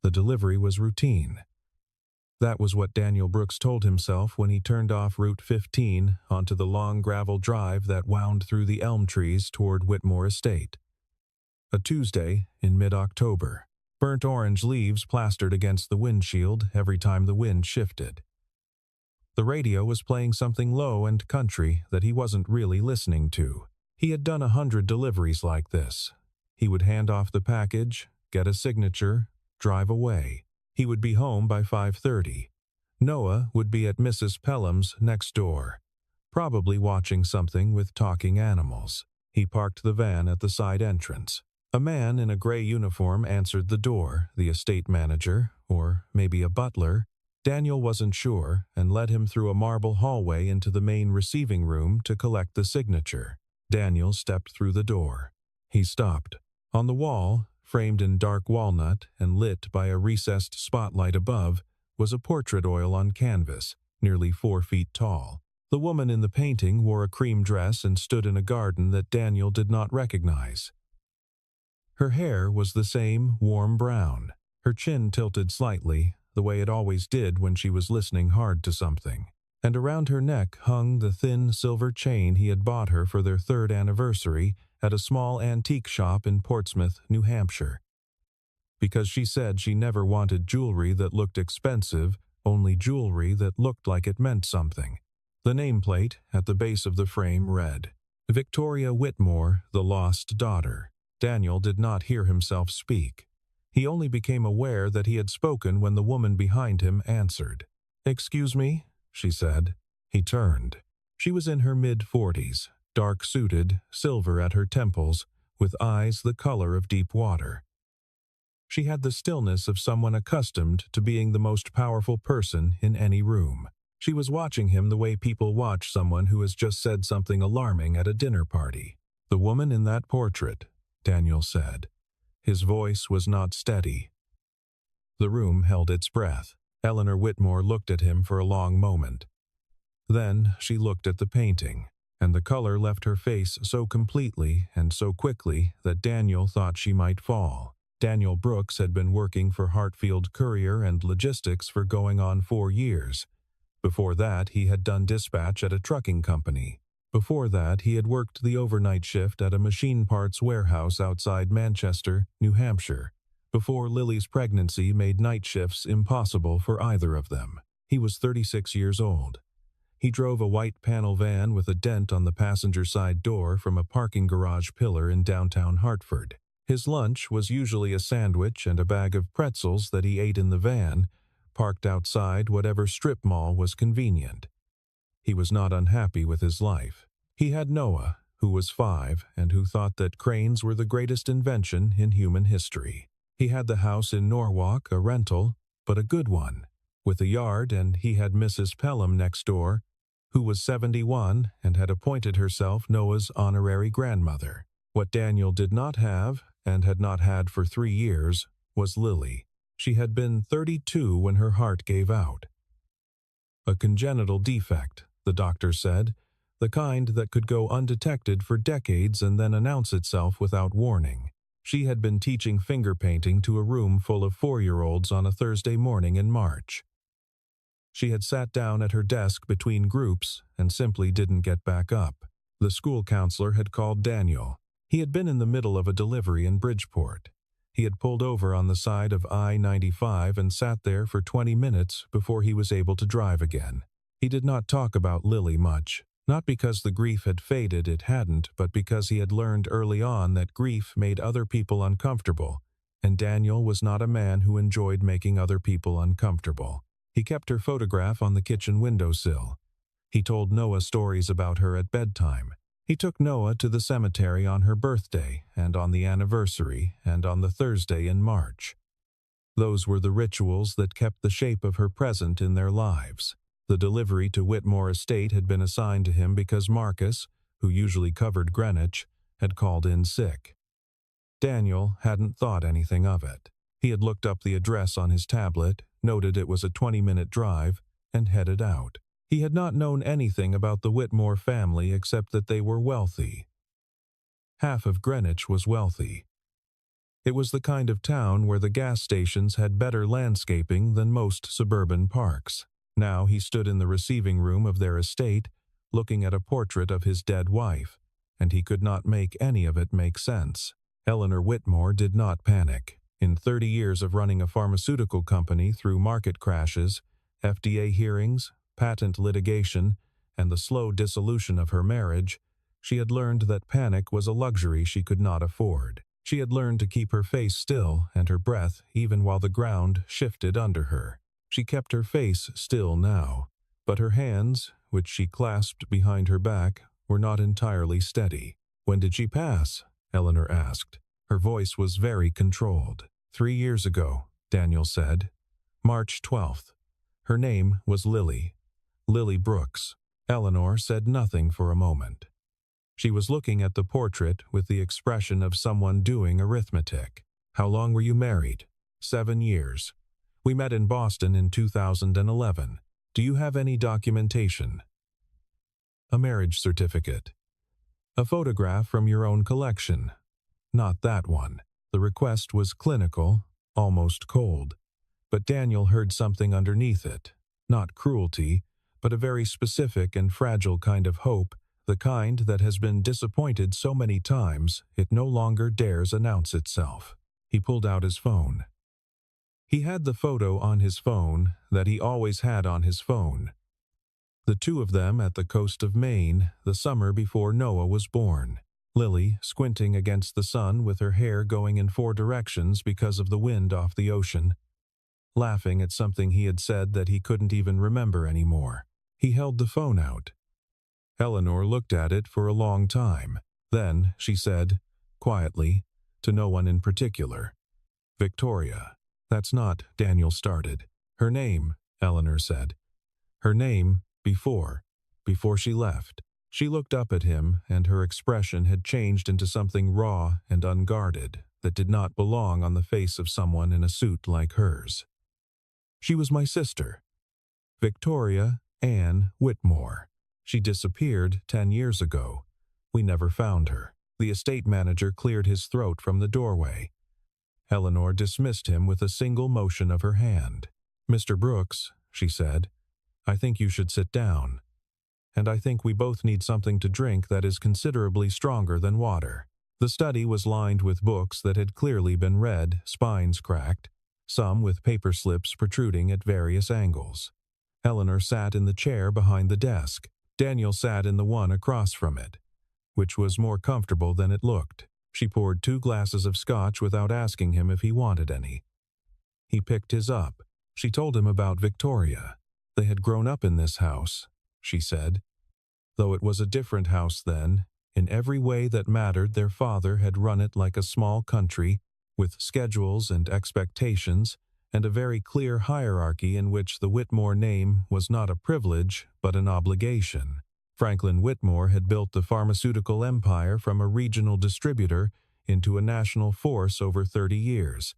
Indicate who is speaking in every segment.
Speaker 1: The delivery was routine. That was what Daniel Brooks told himself when he turned off Route 15 onto the long gravel drive that wound through the elm trees toward Whitmore Estate. A Tuesday in mid-October. Burnt orange leaves plastered against the windshield every time the wind shifted. The radio was playing something low and country that he wasn't really listening to. He had done 100 deliveries like this. He would hand off the package, get a signature, drive away. He would be home by 5:30. Noah would be at Mrs. Pelham's next door, probably watching something with talking animals. He parked the van at the side entrance. A man in a gray uniform answered the door, the estate manager, or maybe a butler. Daniel wasn't sure, and led him through a marble hallway into the main receiving room to collect the signature. Daniel stepped through the door. He stopped. On the wall, framed in dark walnut and lit by a recessed spotlight above, was a portrait oil on canvas, nearly 4 feet tall. The woman in the painting wore a cream dress and stood in a garden that Daniel did not recognize. Her hair was the same warm brown, her chin tilted slightly, the way it always did when she was listening hard to something, and around her neck hung the thin silver chain he had bought her for their 3rd anniversary at a small antique shop in Portsmouth, New Hampshire. Because she said she never wanted jewelry that looked expensive, only jewelry that looked like it meant something. The nameplate at the base of the frame read, "Victoria Whitmore, the Lost Daughter." Daniel did not hear himself speak. He only became aware that he had spoken when the woman behind him answered. "Excuse me?" she said. He turned. She was in her mid-40s, dark-suited, silver at her temples, with eyes the color of deep water. She had the stillness of someone accustomed to being the most powerful person in any room. She was watching him the way people watch someone who has just said something alarming at a dinner party. "The woman in that portrait," Daniel said. His voice was not steady. The room held its breath. Eleanor Whitmore looked at him for a long moment. Then she looked at the painting, and the color left her face so completely and so quickly that Daniel thought she might fall. Daniel Brooks had been working for Hartfield Courier and Logistics for going on 4 years. Before that, he had done dispatch at a trucking company. Before that, he had worked the overnight shift at a machine parts warehouse outside Manchester, New Hampshire, before Lily's pregnancy made night shifts impossible for either of them. He was 36 years old. He drove a white panel van with a dent on the passenger side door from a parking garage pillar in downtown Hartford. His lunch was usually a sandwich and a bag of pretzels that he ate in the van, parked outside whatever strip mall was convenient. He was not unhappy with his life. He had Noah, who was 5 and who thought that cranes were the greatest invention in human history. He had the house in Norwalk, a rental, but a good one, with a yard, and he had Mrs. Pelham next door, who was 71 and had appointed herself Noah's honorary grandmother. What Daniel did not have, and had not had for 3 years, was Lily. She had been 32 when her heart gave out. A congenital defect, the doctor said, the kind that could go undetected for decades and then announce itself without warning. She had been teaching finger painting to a room full of 4-year-olds on a Thursday morning in March. She had sat down at her desk between groups and simply didn't get back up. The school counselor had called Daniel. He had been in the middle of a delivery in Bridgeport. He had pulled over on the side of I-95 and sat there for 20 minutes before he was able to drive again. He did not talk about Lily much, not because the grief had faded, it hadn't, but because he had learned early on that grief made other people uncomfortable, and Daniel was not a man who enjoyed making other people uncomfortable. He kept her photograph on the kitchen windowsill. He told Noah stories about her at bedtime. He took Noah to the cemetery on her birthday, and on the anniversary, and on the Thursday in March. Those were the rituals that kept the shape of her present in their lives. The delivery to Whitmore Estate had been assigned to him because Marcus, who usually covered Greenwich, had called in sick. Daniel hadn't thought anything of it. He had looked up the address on his tablet, noted it was a 20-minute drive, and headed out. He had not known anything about the Whitmore family except that they were wealthy. Half of Greenwich was wealthy. It was the kind of town where the gas stations had better landscaping than most suburban parks. Now he stood in the receiving room of their estate, looking at a portrait of his dead wife, and he could not make any of it make sense. Eleanor Whitmore did not panic. In 30 years of running a pharmaceutical company through market crashes, FDA hearings, patent litigation, and the slow dissolution of her marriage, she had learned that panic was a luxury she could not afford. She had learned to keep her face still and her breath even while the ground shifted under her. She kept her face still now, but her hands, which she clasped behind her back, were not entirely steady. "When did she pass?" Eleanor asked. Her voice was very controlled. 3 years ago, Daniel said. March 12th. Her name was Lily. Lily Brooks. Eleanor said nothing for a moment. She was looking at the portrait with the expression of someone doing arithmetic. "How long were you married?" 7 years. "We met in Boston in 2011. Do you have any documentation?" "A marriage certificate." "A photograph from your own collection?" "Not that one." The request was clinical, almost cold. But Daniel heard something underneath it. Not cruelty, but a very specific and fragile kind of hope, the kind that has been disappointed so many times it no longer dares announce itself. He pulled out his phone. He had the photo on his phone that he always had on his phone. The two of them at the coast of Maine the summer before Noah was born. Lily, squinting against the sun with her hair going in 4 directions because of the wind off the ocean, laughing at something he had said that he couldn't even remember anymore. He held the phone out. Eleanor looked at it for a long time. Then she said, quietly, to no one in particular, "Victoria." "That's not," Daniel started. "Her name," Eleanor said. "Her name, before she left." She looked up at him, and her expression had changed into something raw and unguarded that did not belong on the face of someone in a suit like hers. "She was my sister, Victoria Ann Whitmore. She disappeared 10 years ago. We never found her." The estate manager cleared his throat from the doorway. Eleanor dismissed him with a single motion of her hand. "Mr. Brooks," she said, "I think you should sit down. And I think we both need something to drink that is considerably stronger than water." The study was lined with books that had clearly been read, spines cracked, some with paper slips protruding at various angles. Eleanor sat in the chair behind the desk. Daniel sat in the one across from it, which was more comfortable than it looked. She poured 2 glasses of scotch without asking him if he wanted any. He picked his up. She told him about Victoria. They had grown up in this house, she said. Though it was a different house then, in every way that mattered their father had run it like a small country, with schedules and expectations, and a very clear hierarchy in which the Whitmore name was not a privilege but an obligation. Franklin Whitmore had built the pharmaceutical empire from a regional distributor into a national force over 30 years,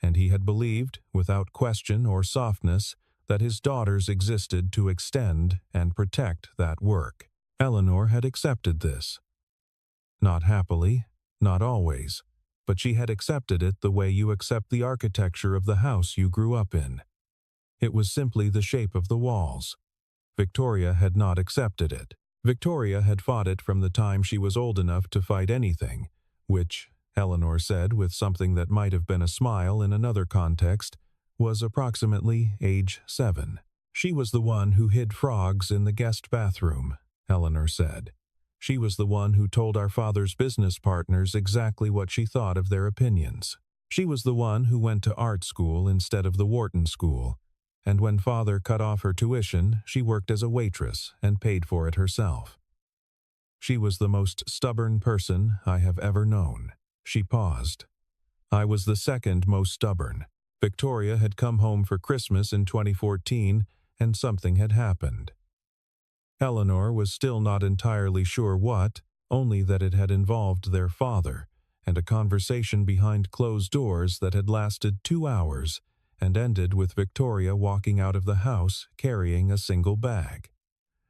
Speaker 1: and he had believed, without question or softness, that his daughters existed to extend and protect that work. Eleanor had accepted this. Not happily, not always, but she had accepted it the way you accept the architecture of the house you grew up in. It was simply the shape of the walls. Victoria had not accepted it. Victoria had fought it from the time she was old enough to fight anything, which, Eleanor said with something that might have been a smile in another context, was approximately age 7. She was the one who hid frogs in the guest bathroom, Eleanor said. She was the one who told our father's business partners exactly what she thought of their opinions. She was the one who went to art school instead of the Wharton School, and when father cut off her tuition, she worked as a waitress and paid for it herself. She was the most stubborn person I have ever known. She paused. I was the second most stubborn. Victoria had come home for Christmas in 2014, and something had happened. Eleanor was still not entirely sure what, only that it had involved their father, and a conversation behind closed doors that had lasted 2 hours and ended with Victoria walking out of the house carrying a single bag.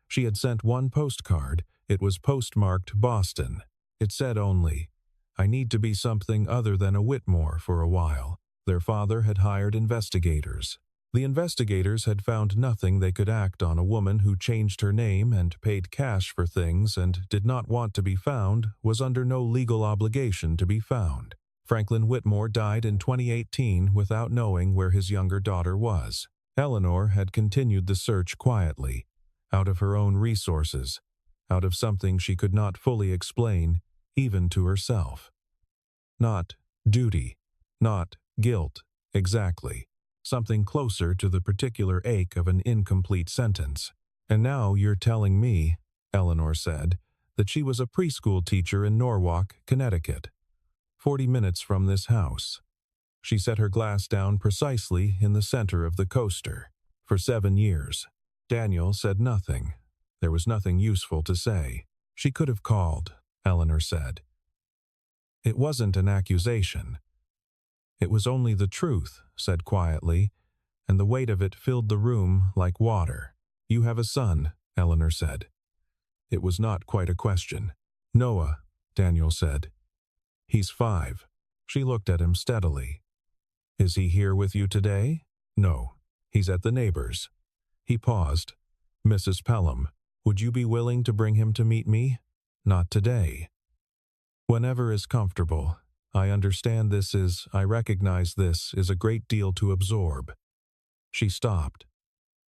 Speaker 1: She had sent one postcard. It was postmarked Boston. It said only, I need to be something other than a Whitmore for a while. Their father had hired investigators. The investigators had found nothing they could act on a woman who changed her name and paid cash for things and did not want to be found, was under no legal obligation to be found. Franklin Whitmore died in 2018 without knowing where his younger daughter was. Eleanor had continued the search quietly, out of her own resources, out of something she could not fully explain, even to herself. Not duty, not guilt, exactly. Something closer to the particular ache of an incomplete sentence. And now you're telling me, Eleanor said, that she was a preschool teacher in Norwalk, Connecticut, 40 minutes from this house. She set her glass down precisely in the center of the coaster. For 7 years. Daniel said nothing. There was nothing useful to say. She could have called, Eleanor said. It wasn't an accusation. It was only the truth, said quietly, and the weight of it filled the room like water. You have a son, Eleanor said. It was not quite a question. Noah, Daniel said. He's 5. She looked at him steadily. Is he here with you today? No. He's at the neighbor's. He paused. Mrs. Pelham, would you be willing to bring him to meet me? Not today. Whenever is comfortable. I recognize this is a great deal to absorb. She stopped.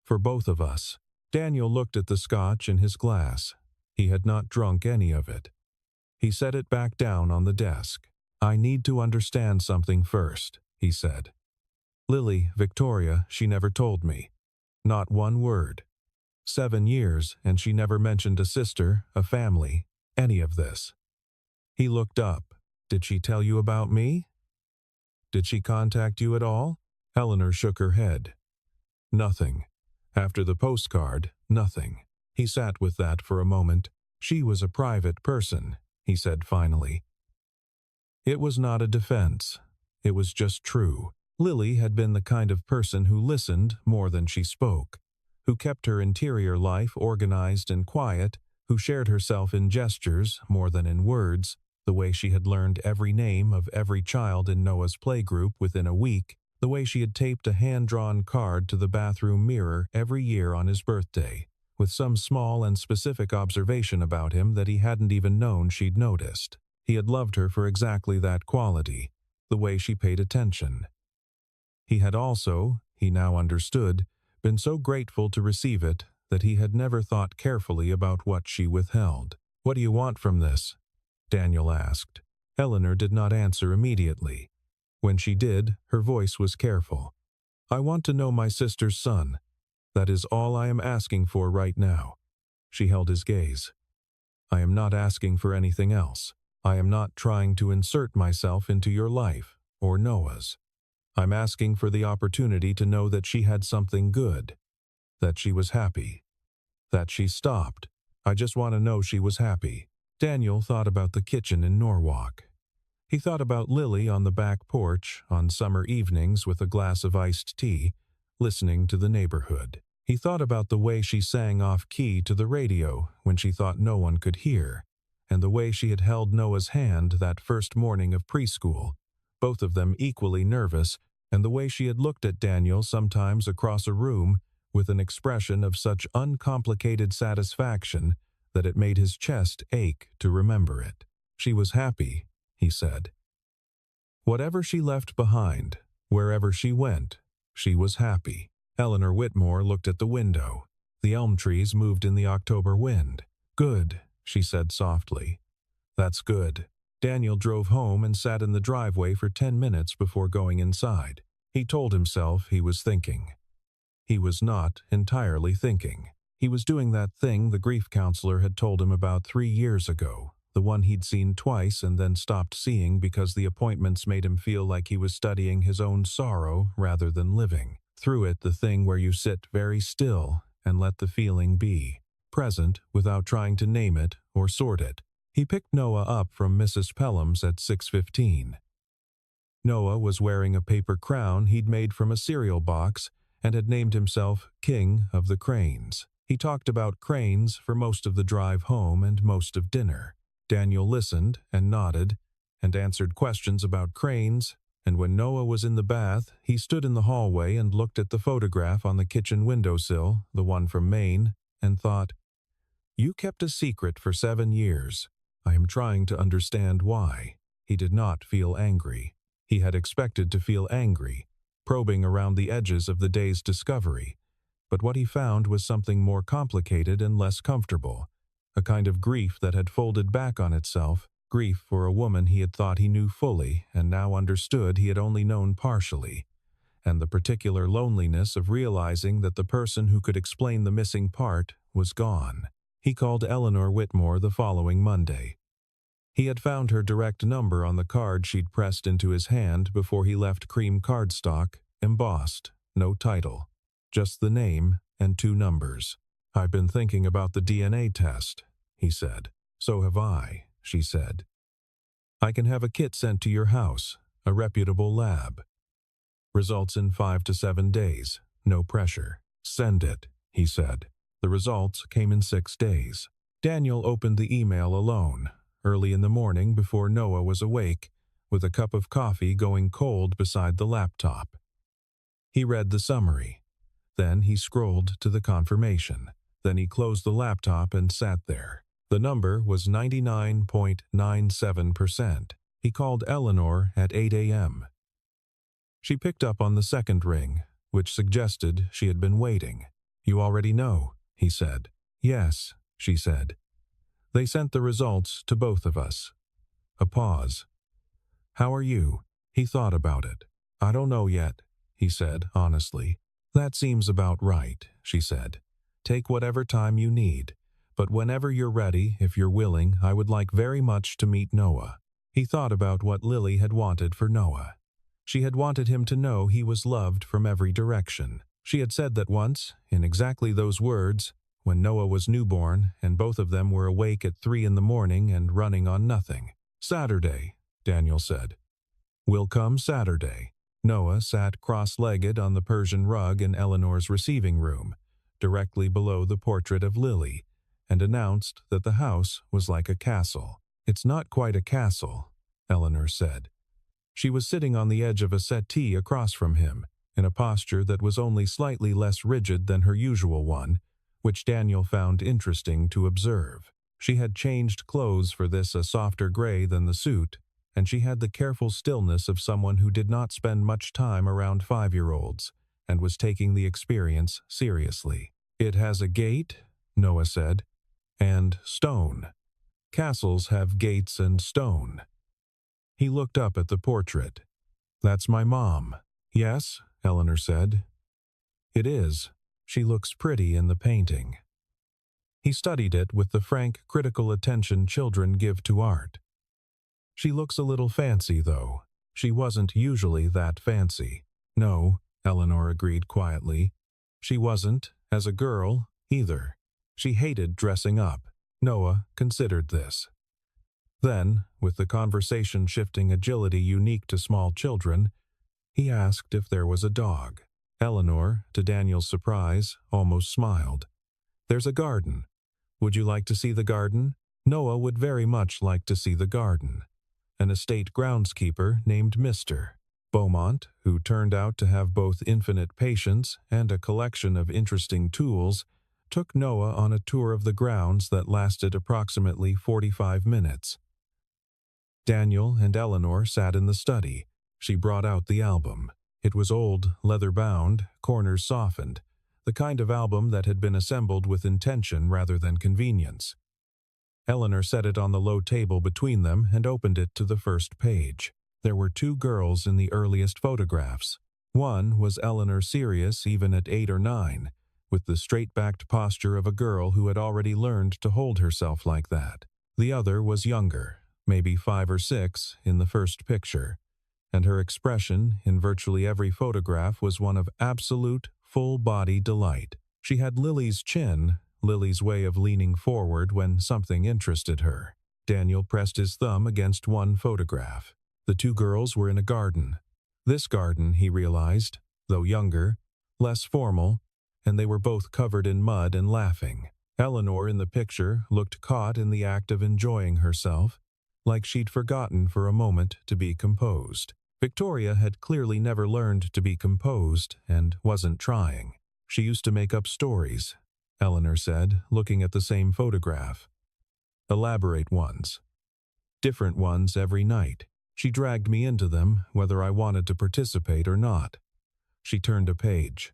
Speaker 1: For both of us. Daniel looked at the scotch in his glass. He had not drunk any of it. He set it back down on the desk. I need to understand something first, he said. Lily, Victoria, she never told me. Not one word. 7 years, and she never mentioned a sister, a family, any of this. He looked up. Did she tell you about me? Did she contact you at all? Eleanor shook her head. Nothing. After the postcard, nothing. He sat with that for a moment. She was a private person, he said finally. It was not a defense. It was just true. Lily had been the kind of person who listened more than she spoke, who kept her interior life organized and quiet, who shared herself in gestures more than in words, the way she had learned every name of every child in Noah's playgroup within a week, the way she had taped a hand-drawn card to the bathroom mirror every year on his birthday, with some small and specific observation about him that he hadn't even known she'd noticed. He had loved her for exactly that quality, the way she paid attention. He had also, he now understood, been so grateful to receive it that he had never thought carefully about what she withheld. What do you want from this? Daniel asked. Eleanor did not answer immediately. When she did, her voice was careful. I want to know my sister's son. That is all I am asking for right now. She held his gaze. I am not asking for anything else. I am not trying to insert myself into your life, or Noah's. I'm asking for the opportunity to know that she had something good, that she was happy, that she stopped. I just want to know she was happy. Daniel thought about the kitchen in Norwalk. He thought about Lily on the back porch on summer evenings with a glass of iced tea, listening to the neighborhood. He thought about the way she sang off-key to the radio when she thought no one could hear, and the way she had held Noah's hand that first morning of preschool, both of them equally nervous, and the way she had looked at Daniel sometimes across a room with an expression of such uncomplicated satisfaction that it made his chest ache to remember it. She was happy, he said. Whatever she left behind, wherever she went, she was happy. Eleanor Whitmore looked at the window. The elm trees moved in the October wind. Good, she said softly. That's good. Daniel drove home and sat in the driveway for 10 minutes before going inside. He told himself he was thinking. He was not entirely thinking. He was doing that thing the grief counselor had told him about 3 years ago, the one he'd seen twice and then stopped seeing because the appointments made him feel like he was studying his own sorrow rather than living. Through it, the thing where you sit very still and let the feeling be, present without trying to name it or sort it. He picked Noah up from Mrs. Pelham's at 6:15. Noah was wearing a paper crown he'd made from a cereal box and had named himself King of the Cranes. He talked about cranes for most of the drive home and most of dinner. Daniel listened and nodded, and answered questions about cranes, and when Noah was in the bath, he stood in the hallway and looked at the photograph on the kitchen windowsill, the one from Maine, and thought, "You kept a secret for 7 years. I am trying to understand why." He did not feel angry. He had expected to feel angry, probing around the edges of the day's discovery. But what he found was something more complicated and less comfortable, a kind of grief that had folded back on itself, grief for a woman he had thought he knew fully and now understood he had only known partially, and the particular loneliness of realizing that the person who could explain the missing part was gone. He called Eleanor Whitmore the following Monday. He had found her direct number on the card she'd pressed into his hand before he left cream cardstock, embossed, no title, just the name and 2 numbers. "I've been thinking about the DNA test," he said. "So have I," she said. "I can have a kit sent to your house, a reputable lab. Results in 5 to 7 days, no pressure." "Send it," he said. The results came in 6 days. Daniel opened the email alone, early in the morning before Noah was awake, with a cup of coffee going cold beside the laptop. He read the summary. Then he scrolled to the confirmation. Then he closed the laptop and sat there. The number was 99.97%. He called Eleanor at 8 a.m. She picked up on the second ring, which suggested she had been waiting. "You already know," he said. "Yes," she said. "They sent the results to both of us." A pause. "How are you?" He thought about it. "I don't know yet," he said honestly. "That seems about right," she said. "Take whatever time you need, but whenever you're ready, if you're willing, I would like very much to meet Noah." He thought about what Lily had wanted for Noah. She had wanted him to know he was loved from every direction. She had said that once, in exactly those words, when Noah was newborn and both of them were awake at 3 in the morning and running on nothing. "Saturday," Daniel said. "We'll come Saturday." Noah sat cross-legged on the Persian rug in Eleanor's receiving room, directly below the portrait of Lily, and announced that the house was like a castle. "It's not quite a castle," Eleanor said. She was sitting on the edge of a settee across from him, in a posture that was only slightly less rigid than her usual one, which Daniel found interesting to observe. She had changed clothes for this a softer gray than the suit, and she had the careful stillness of someone who did not spend much time around 5-year-olds, and was taking the experience seriously. "It has a gate," Noah said, "and stone. Castles have gates and stone." He looked up at the portrait. "That's my mom." "Yes," Eleanor said. "It is. She looks pretty in the painting." He studied it with the frank, critical attention children give to art. "She looks a little fancy, though. She wasn't usually that fancy." "No," Eleanor agreed quietly. "She wasn't, as a girl, either. She hated dressing up." Noah considered this. Then, with the conversation shifting agility unique to small children, he asked if there was a dog. Eleanor, to Daniel's surprise, almost smiled. "There's a garden. Would you like to see the garden?" Noah would very much like to see the garden. An estate groundskeeper named Mr. Beaumont, who turned out to have both infinite patience and a collection of interesting tools, took Noah on a tour of the grounds that lasted approximately 45 minutes. Daniel and Eleanor sat in the study. She brought out the album. It was old, leather-bound, corners softened, the kind of album that had been assembled with intention rather than convenience. Eleanor set it on the low table between them and opened it to the first page. There were 2 girls in the earliest photographs. One was Eleanor serious even at 8 or 9, with the straight-backed posture of a girl who had already learned to hold herself like that. The other was younger, maybe 5 or 6 in the first picture, and her expression in virtually every photograph was one of absolute, full-body delight. She had Lily's chin, Lily's way of leaning forward when something interested her. Daniel pressed his thumb against one photograph. The 2 girls were in a garden. This garden, he realized, though younger, less formal, and they were both covered in mud and laughing. Eleanor in the picture looked caught in the act of enjoying herself. like she'd forgotten for a moment to be composed. Victoria had clearly never learned to be composed and wasn't trying. She used to make up stories, Eleanor said, looking at the same photograph. Elaborate ones. Different ones every night. She dragged me into them, whether I wanted to participate or not. She turned a page.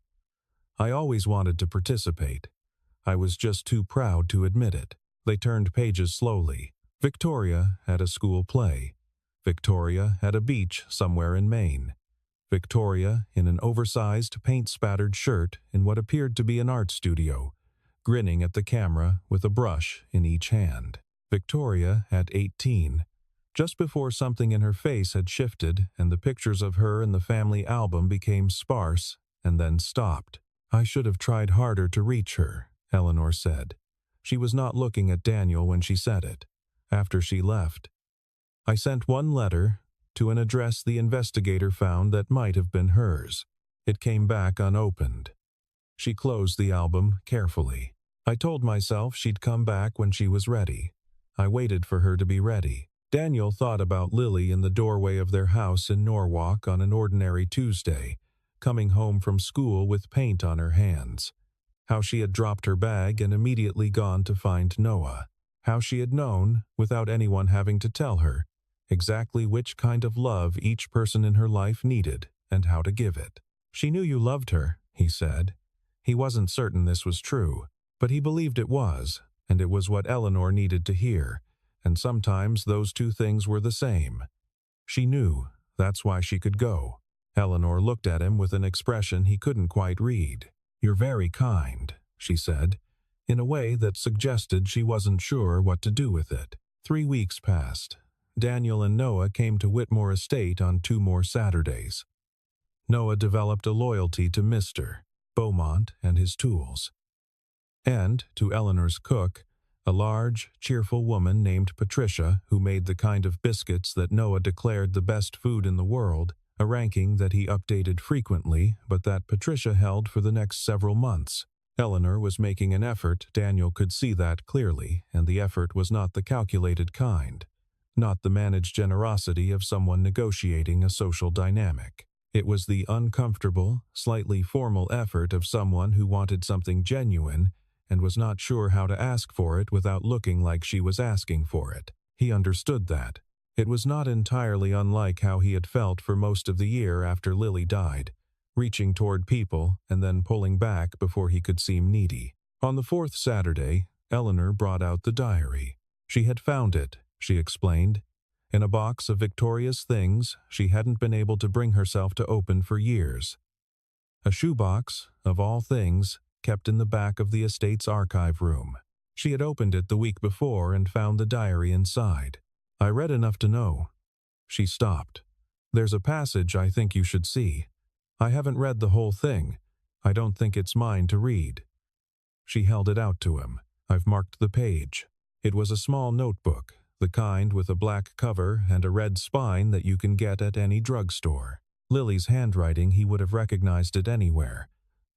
Speaker 1: I always wanted to participate. I was just too proud to admit it. They turned pages slowly. Victoria at a school play. Victoria at a beach somewhere in Maine. Victoria in an oversized, paint-spattered shirt in what appeared to be an art studio, grinning at the camera with a brush in each hand. Victoria at 18, just before something in her face had shifted and the pictures of her in the family album became sparse and then stopped. I should have tried harder to reach her, Eleanor said. She was not looking at Daniel when she said it. After she left, I sent one letter to an address the investigator found that might have been hers. It came back unopened. She closed the album carefully. I told myself she'd come back when she was ready. I waited for her to be ready. Daniel thought about Lily in the doorway of their house in Norwalk on an ordinary Tuesday, coming home from school with paint on her hands. How she had dropped her bag and immediately gone to find Noah. How she had known, without anyone having to tell her, exactly which kind of love each person in her life needed and how to give it. She knew you loved her, he said. He wasn't certain this was true, but he believed it was, and it was what Eleanor needed to hear, and sometimes those two things were the same. She knew, that's why she could go. Eleanor looked at him with an expression he couldn't quite read. "You're very kind," she said, in a way that suggested she wasn't sure what to do with it. 3 weeks passed. Daniel and Noah came to Whitmore Estate on 2 more Saturdays. Noah developed a loyalty to Mr. Beaumont and his tools, and to Eleanor's cook, a large, cheerful woman named Patricia who made the kind of biscuits that Noah declared the best food in the world, a ranking that he updated frequently but that Patricia held for the next several months. Eleanor was making an effort, Daniel could see that clearly, and the effort was not the calculated kind, not the managed generosity of someone negotiating a social dynamic. It was the uncomfortable, slightly formal effort of someone who wanted something genuine and was not sure how to ask for it without looking like she was asking for it. He understood that. It was not entirely unlike how he had felt for most of the year after Lily died, reaching toward people and then pulling back before he could seem needy. On the 4th Saturday, Eleanor brought out the diary. She had found it, she explained, in a box of Victoria's things she hadn't been able to bring herself to open for years. A shoebox, of all things, kept in the back of the estate's archive room. She had opened it the week before and found the diary inside. I read enough to know. She stopped. There's a passage I think you should see. I haven't read the whole thing. I don't think it's mine to read. She held it out to him. I've marked the page. It was a small notebook, the kind with a black cover and a red spine that you can get at any drugstore. Lily's handwriting, he would have recognized it anywhere.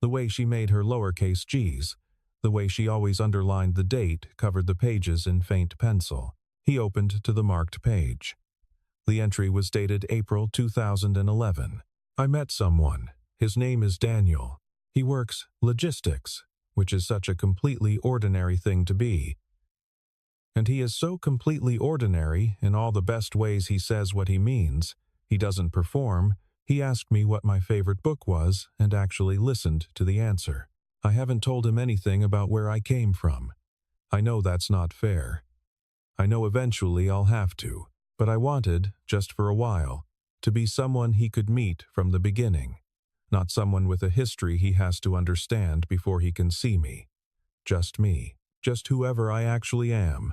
Speaker 1: The way she made her lowercase g's, the way she always underlined the date, covered the pages in faint pencil. He opened to the marked page. The entry was dated April 2011. I met someone. His name is Daniel. He works logistics, which is such a completely ordinary thing to be. And he is so completely ordinary in all the best ways he says what he means. He doesn't perform. He asked me what my favorite book was and actually listened to the answer. I haven't told him anything about where I came from. I know that's not fair. I know eventually I'll have to, but I wanted, just for a while, to be someone he could meet from the beginning, not someone with a history he has to understand before he can see me. Just me, just whoever I actually am,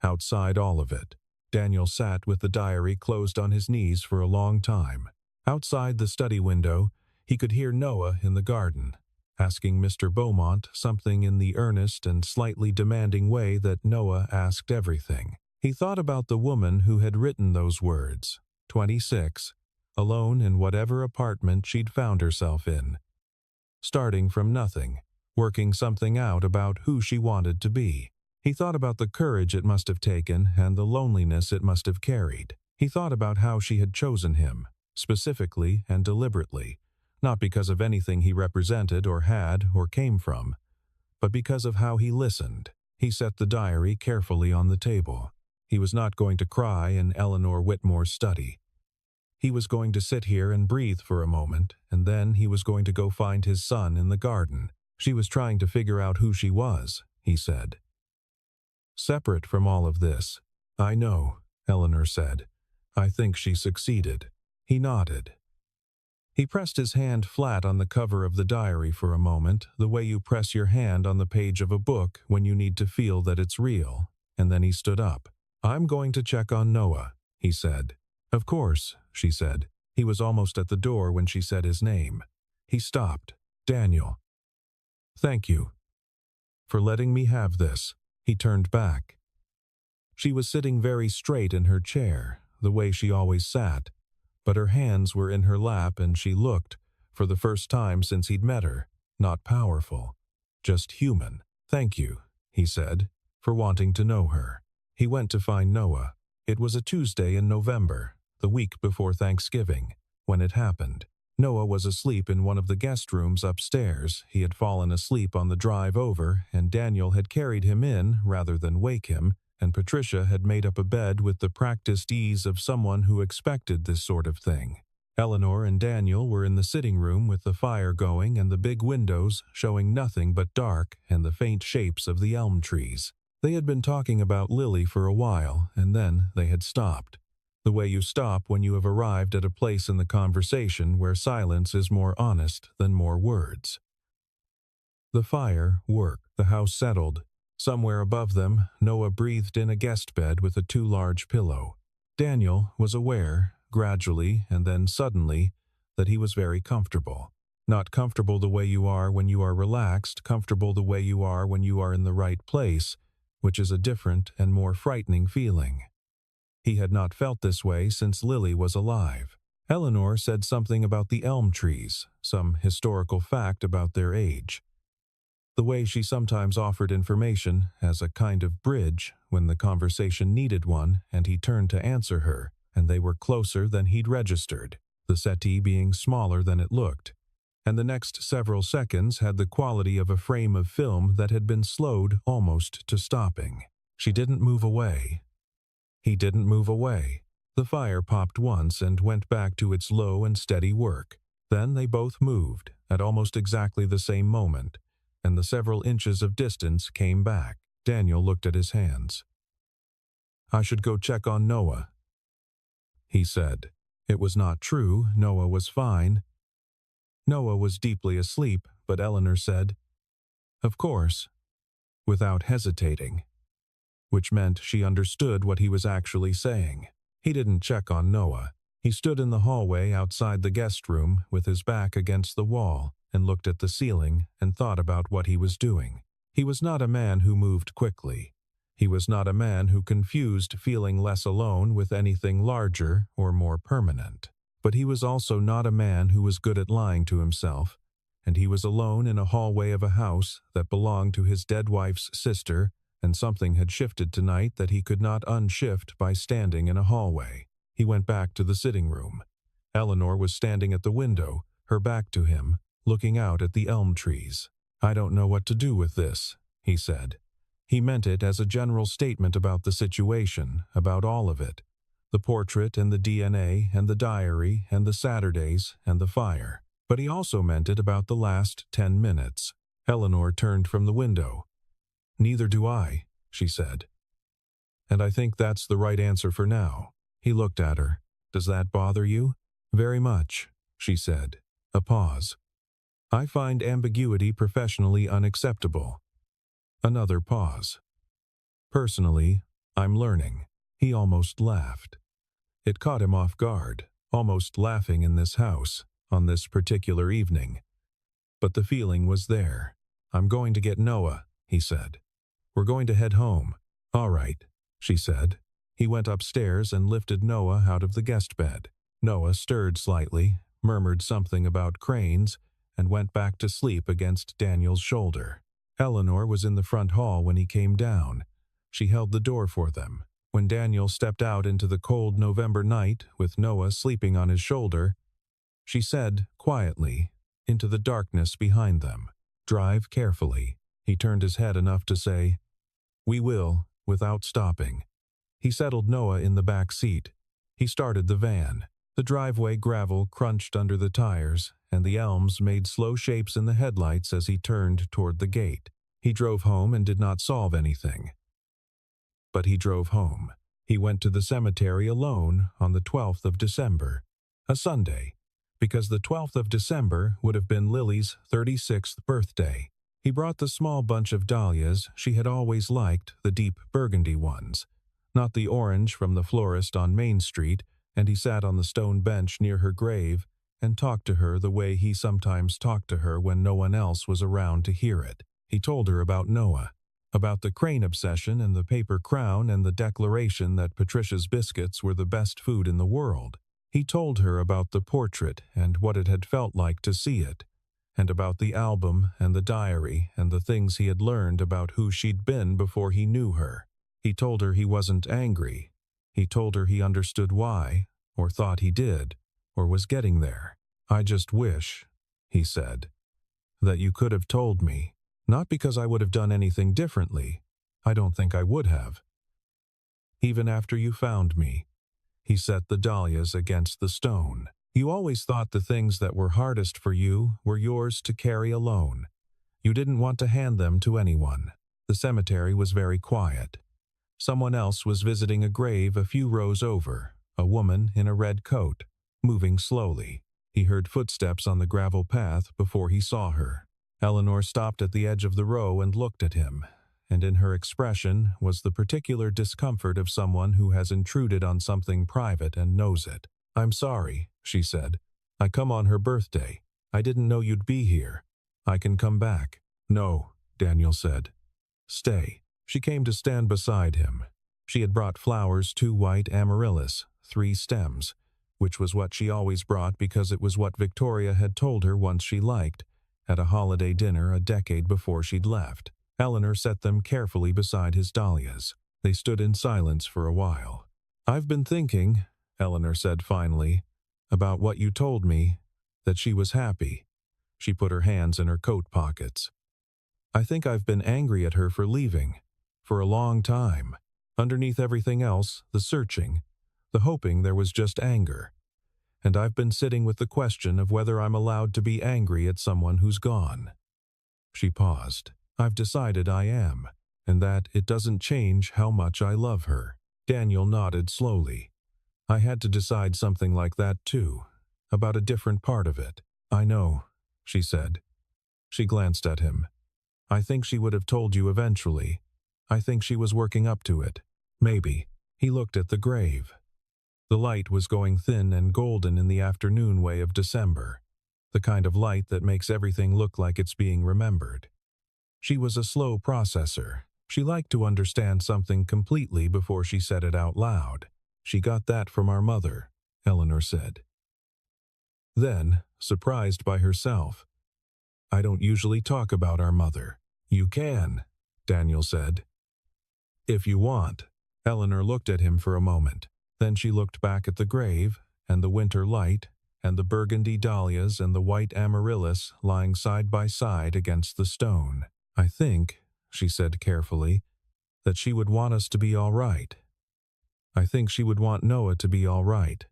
Speaker 1: outside all of it. Daniel sat with the diary closed on his knees for a long time. Outside the study window, he could hear Noah in the garden, asking Mr. Beaumont something in the earnest and slightly demanding way that Noah asked everything. He thought about the woman who had written those words, 26, alone in whatever apartment she'd found herself in, starting from nothing, working something out about who she wanted to be. He thought about the courage it must have taken and the loneliness it must have carried. He thought about how she had chosen him, specifically and deliberately, not because of anything he represented or had or came from, but because of how he listened. He set the diary carefully on the table. He was not going to cry in Eleanor Whitmore's study. He was going to sit here and breathe for a moment, and then he was going to go find his son in the garden. She was trying to figure out who she was, he said. Separate from all of this. I know, Eleanor said. I think she succeeded. He nodded. He pressed his hand flat on the cover of the diary for a moment, the way you press your hand on the page of a book when you need to feel that it's real, and then he stood up. I'm going to check on Noah, he said. Of course, she said. He was almost at the door when she said his name. He stopped. Daniel. Thank you. For letting me have this. He turned back. She was sitting very straight in her chair, the way she always sat, but her hands were in her lap and she looked, for the first time since he'd met her, not powerful, just human. Thank you, he said, for wanting to know her. He went to find Noah. It was a Tuesday in November, the week before Thanksgiving, when it happened. Noah was asleep in one of the guest rooms upstairs. He had fallen asleep on the drive over, and Daniel had carried him in rather than wake him, and Patricia had made up a bed with the practiced ease of someone who expected this sort of thing. Eleanor and Daniel were in the sitting room with the fire going and the big windows showing nothing but dark and the faint shapes of the elm trees. They had been talking about Lily for a while, and then they had stopped. The way you stop when you have arrived at a place in the conversation where silence is more honest than more words. The fire worked. The house settled. Somewhere above them, Noah breathed in a guest bed with a too large pillow. Daniel was aware, gradually and then suddenly, that he was very comfortable. Not comfortable the way you are when you are relaxed, comfortable the way you are when you are in the right place, which is a different and more frightening feeling. He had not felt this way since Lily was alive. Eleanor said something about the elm trees, some historical fact about their age. The way she sometimes offered information as a kind of bridge when the conversation needed one and he turned to answer her, and they were closer than he'd registered, the settee being smaller than it looked, and the next several seconds had the quality of a frame of film that had been slowed almost to stopping. She didn't move away. He didn't move away. The fire popped once and went back to its low and steady work. Then they both moved, at almost exactly the same moment, and the several inches of distance came back. Daniel looked at his hands. I should go check on Noah, he said. It was not true. Noah was fine. Noah was deeply asleep, but Eleanor said, Of course, without hesitating, which meant she understood what he was actually saying. He didn't check on Noah. He stood in the hallway outside the guest room with his back against the wall and looked at the ceiling and thought about what he was doing. He was not a man who moved quickly. He was not a man who confused feeling less alone with anything larger or more permanent. But he was also not a man who was good at lying to himself, and he was alone in a hallway of a house that belonged to his dead wife's sister, and something had shifted tonight that he could not unshift by standing in a hallway. He went back to the sitting room. Eleanor was standing at the window, her back to him, looking out at the elm trees. I don't know what to do with this, he said. He meant it as a general statement about the situation, about all of it. The portrait and the DNA and the diary and the Saturdays and the fire. But he also meant it about the last 10 minutes. Eleanor turned from the window. Neither do I, she said. And I think that's the right answer for now. He looked at her. Does that bother you? Very much, she said. A pause. I find ambiguity professionally unacceptable. Another pause. Personally, I'm learning. He almost laughed. It caught him off guard, almost laughing in this house, on this particular evening. But the feeling was there. I'm going to get Noah, he said. We're going to head home. All right, she said. He went upstairs and lifted Noah out of the guest bed. Noah stirred slightly, murmured something about cranes, and went back to sleep against Daniel's shoulder. Eleanor was in the front hall when he came down. She held the door for them. When Daniel stepped out into the cold November night with Noah sleeping on his shoulder, she said, quietly, into the darkness behind them, "Drive carefully." He turned his head enough to say, "We will," without stopping. He settled Noah in the back seat. He started the van. The driveway gravel crunched under the tires, and the elms made slow shapes in the headlights as he turned toward the gate. He drove home and did not solve anything. But he drove home. He went to the cemetery alone on the 12th of December, a Sunday, because the 12th of December would have been Lily's 36th birthday. He brought the small bunch of dahlias she had always liked, the deep burgundy ones, not the orange from the florist on Main Street, and he sat on the stone bench near her grave and talked to her the way he sometimes talked to her when no one else was around to hear it. He told her about Noah, about the crane obsession and the paper crown and the declaration that Patricia's biscuits were the best food in the world. He told her about the portrait and what it had felt like to see it, and about the album and the diary and the things he had learned about who she'd been before he knew her. He told her he wasn't angry. He told her he understood why, or thought he did, or was getting there. "I just wish," he said, "that you could have told me. Not because I would have done anything differently. I don't think I would have. Even after you found me." He set the dahlias against the stone. "You always thought the things that were hardest for you were yours to carry alone. You didn't want to hand them to anyone." The cemetery was very quiet. Someone else was visiting a grave a few rows over, a woman in a red coat, moving slowly. He heard footsteps on the gravel path before he saw her. Eleanor stopped at the edge of the row and looked at him, and in her expression was the particular discomfort of someone who has intruded on something private and knows it. "I'm sorry," she said. "I come on her birthday. I didn't know you'd be here. I can come back." "No," Daniel said. "Stay." She came to stand beside him. She had brought flowers, 2 white amaryllis, 3 stems, which was what she always brought because it was what Victoria had told her once she liked, at a holiday dinner a decade before she'd left. Eleanor set them carefully beside his dahlias. They stood in silence for a while. "I've been thinking," Eleanor said finally, "about what you told me, that she was happy." She put her hands in her coat pockets. "I think I've been angry at her for leaving, for a long time. Underneath everything else, the searching, the hoping, there was just anger. And I've been sitting with the question of whether I'm allowed to be angry at someone who's gone." She paused. "I've decided I am, and that it doesn't change how much I love her." Daniel nodded slowly. "I had to decide something like that too, about a different part of it." "I know," she said. She glanced at him. "I think she would have told you eventually. I think she was working up to it. Maybe." He looked at the grave. The light was going thin and golden in the afternoon way of December, the kind of light that makes everything look like it's being remembered. She was a slow processor. She liked to understand something completely before she said it out loud. "She got that from our mother," Eleanor said. Then, surprised by herself, "I don't usually talk about our mother." "You can," Daniel said. "If you want." Eleanor looked at him for a moment. Then she looked back at the grave, and the winter light, and the burgundy dahlias and the white amaryllis lying side by side against the stone. "I think," she said carefully, "that she would want us to be all right. I think she would want Noah to be all right.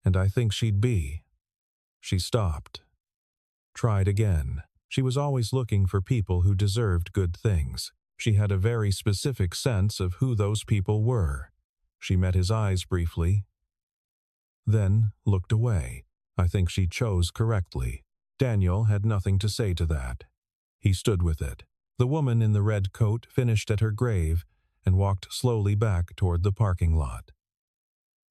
Speaker 1: And I think she'd be." She stopped. Tried again. She was always looking for people who deserved good things. She had a very specific sense of who those people were. She met his eyes briefly, then looked away. I think she chose correctly. Daniel had nothing to say to that. He stood with it. The woman in the red coat finished at her grave and walked slowly back toward the parking lot.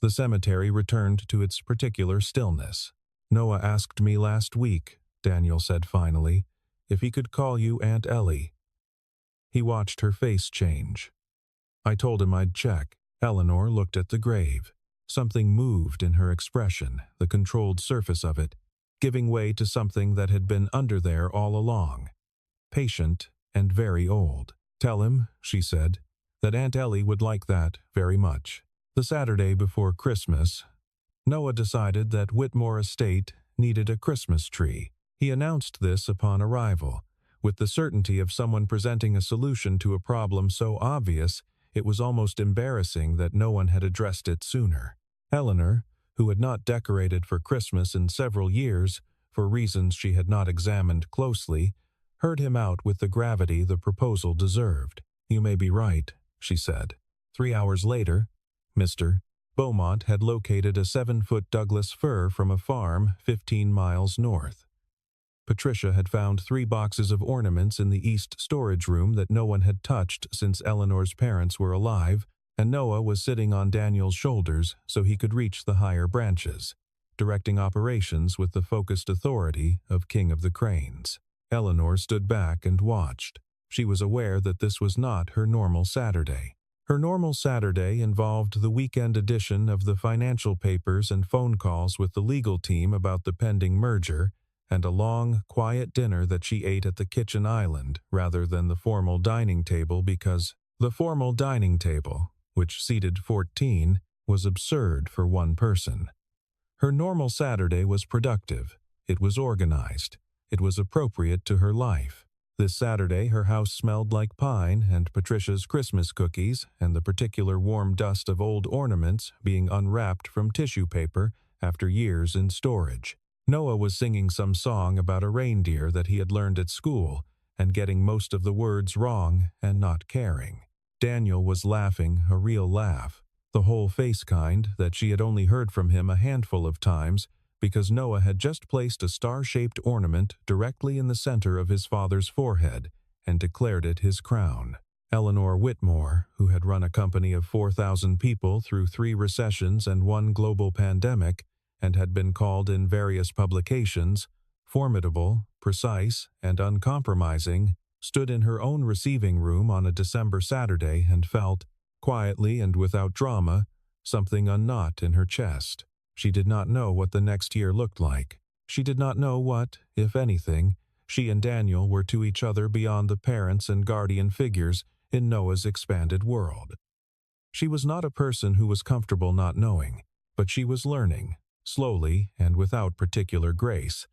Speaker 1: The cemetery returned to its particular stillness. "Noah asked me last week," Daniel said finally, "if he could call you Aunt Ellie." He watched her face change. "I told him I'd check." Eleanor looked at the grave. Something moved in her expression, the controlled surface of it, giving way to something that had been under there all along, patient and very old. "Tell him," she said, that Aunt Ellie would like that very much. The Saturday before Christmas, Noah decided that Whitmore Estate needed a Christmas tree. He announced this upon arrival, with the certainty of someone presenting a solution to a problem so obvious it was almost embarrassing that no one had addressed it sooner. Eleanor, who had not decorated for Christmas in several years, for reasons she had not examined closely, heard him out with the gravity the proposal deserved. "You may be right," she said. 3 hours later, Mr. Beaumont had located a 7-foot Douglas fir from a farm 15 miles north. Patricia had found 3 boxes of ornaments in the east storage room that no one had touched since Eleanor's parents were alive, and Noah was sitting on Daniel's shoulders so he could reach the higher branches, directing operations with the focused authority of King of the Cranes. Eleanor stood back and watched. She was aware that this was not her normal Saturday. Her normal Saturday involved the weekend edition of the financial papers and phone calls with the legal team about the pending merger, and a long, quiet dinner that she ate at the kitchen island rather than the formal dining table because the formal dining table, which seated 14, was absurd for one person. Her normal Saturday was productive. It was organized. It was appropriate to her life. This Saturday her house smelled like pine and Patricia's Christmas cookies and the particular warm dust of old ornaments being unwrapped from tissue paper after years in storage. Noah was singing some song about a reindeer that he had learned at school and getting most of the words wrong and not caring. Daniel was laughing a real laugh, the whole face kind that she had only heard from him a handful of times because Noah had just placed a star-shaped ornament directly in the center of his father's forehead and declared it his crown. Eleanor Whitmore, who had run a company of 4,000 people through 3 recessions and 1 global pandemic, and had been called in various publications, formidable, precise, and uncompromising, stood in her own receiving room on a December Saturday and felt, quietly and without drama, something unknot in her chest. She did not know what the next year looked like. She did not know what, if anything, she and Daniel were to each other beyond the parents and guardian figures in Noah's expanded world. She was not a person who was comfortable not knowing, but she was learning, slowly and without particular grace,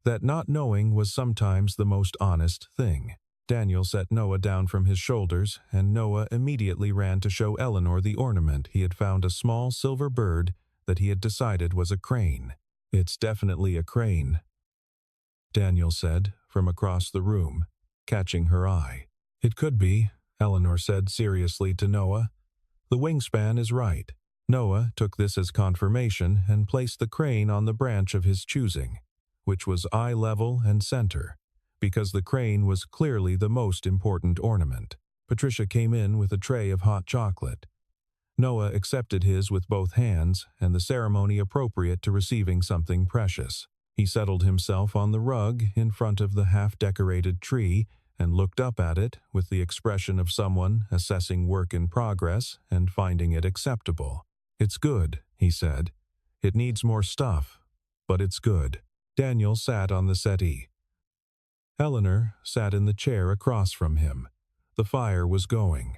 Speaker 1: that not knowing was sometimes the most honest thing. Daniel set Noah down from his shoulders, and Noah immediately ran to show Eleanor the ornament he had found, a small silver bird that he had decided was a crane. "It's definitely a crane," Daniel said from across the room, catching her eye. "It could be," Eleanor said seriously to Noah. "The wingspan is right." Noah took this as confirmation and placed the crane on the branch of his choosing, which was eye level and center, because the crane was clearly the most important ornament. Patricia came in with a tray of hot chocolate. Noah accepted his with both hands, and the ceremony appropriate to receiving something precious. He settled himself on the rug in front of the half-decorated tree and looked up at it with the expression of someone assessing work in progress and finding it acceptable. "It's good," he said. "It needs more stuff, but it's good." Daniel sat on the settee. Eleanor sat in the chair across from him. The fire was going.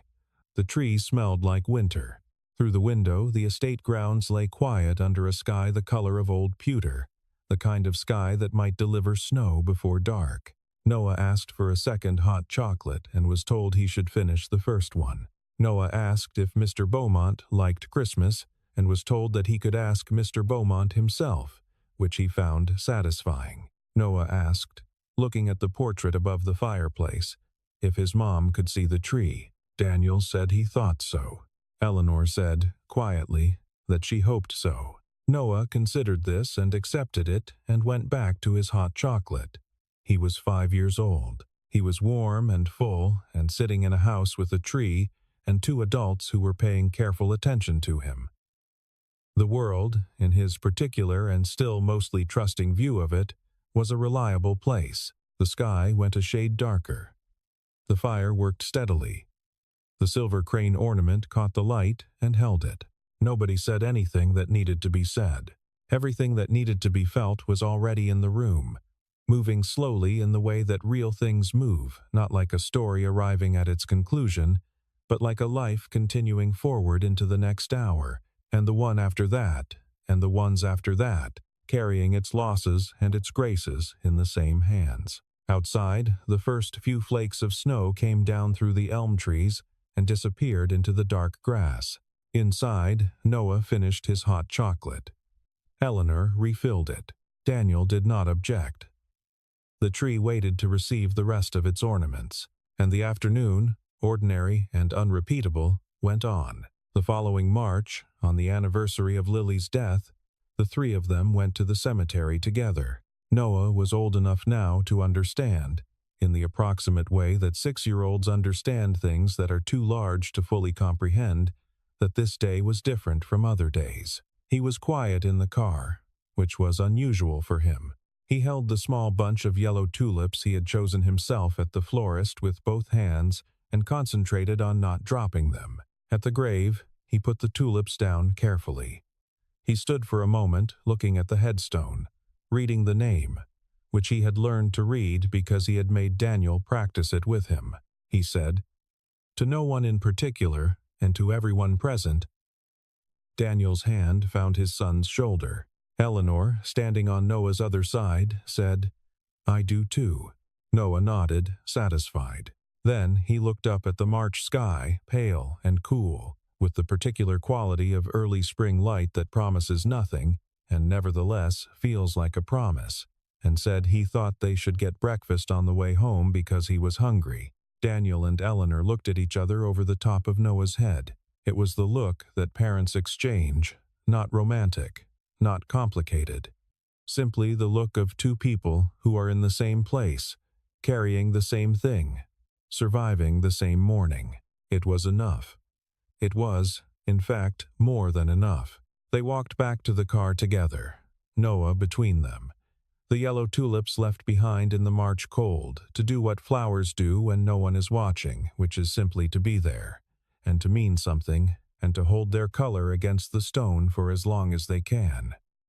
Speaker 1: The tree smelled like winter. Through the window, the estate grounds lay quiet under a sky the color of old pewter, the kind of sky that might deliver snow before dark. Noah asked for a second hot chocolate and was told he should finish the first one. Noah asked if Mr. Beaumont liked Christmas and was told that he could ask Mr. Beaumont himself, which he found satisfying. Noah asked, looking at the portrait above the fireplace, if his mom could see the tree. Daniel said he thought so. Eleanor said, quietly, that she hoped so. Noah considered this and accepted it and went back to his hot chocolate. He was 5 years old. He was warm and full and sitting in a house with a tree and 2 adults who were paying careful attention to him. The world, in his particular and still mostly trusting view of it, was a reliable place. The sky went a shade darker. The fire worked steadily. The silver crane ornament caught the light and held it. Nobody said anything that needed to be said. Everything that needed to be felt was already in the room, moving slowly in the way that real things move, not like a story arriving at its conclusion, but like a life continuing forward into the next hour, and the one after that, and the ones after that, carrying its losses and its graces in the same hands. Outside, the first few flakes of snow came down through the elm trees and disappeared into the dark grass. Inside, Noah finished his hot chocolate. Eleanor refilled it. Daniel did not object. The tree waited to receive the rest of its ornaments, and the afternoon, ordinary and unrepeatable, went on. The following March, on the anniversary of Lily's death, the three of them went to the cemetery together. Noah was old enough now to understand, in the approximate way that 6-year-olds understand things that are too large to fully comprehend, that this day was different from other days. He was quiet in the car, which was unusual for him. He held the small bunch of yellow tulips he had chosen himself at the florist with both hands and concentrated on not dropping them. At the grave, he put the tulips down carefully. He stood for a moment looking at the headstone, reading the name, which he had learned to read because he had made Daniel practice it with him. He said, "To no one in particular, and to everyone present." Daniel's hand found his son's shoulder. Eleanor, standing on Noah's other side, said, "I do too." Noah nodded, satisfied. Then he looked up at the March sky, pale and cool, with the particular quality of early spring light that promises nothing, and nevertheless feels like a promise, and said he thought they should get breakfast on the way home because he was hungry. Daniel and Eleanor looked at each other over the top of Noah's head. It was the look that parents exchange, not romantic, not complicated. Simply the look of two people who are in the same place, carrying the same thing, surviving the same morning. It was enough. It was, in fact, more than enough. They walked back to the car together, Noah between them. The yellow tulips left behind in the March cold to do what flowers do when no one is watching, which is simply to be there, and to mean something, and to hold their color against the stone for as long as they can.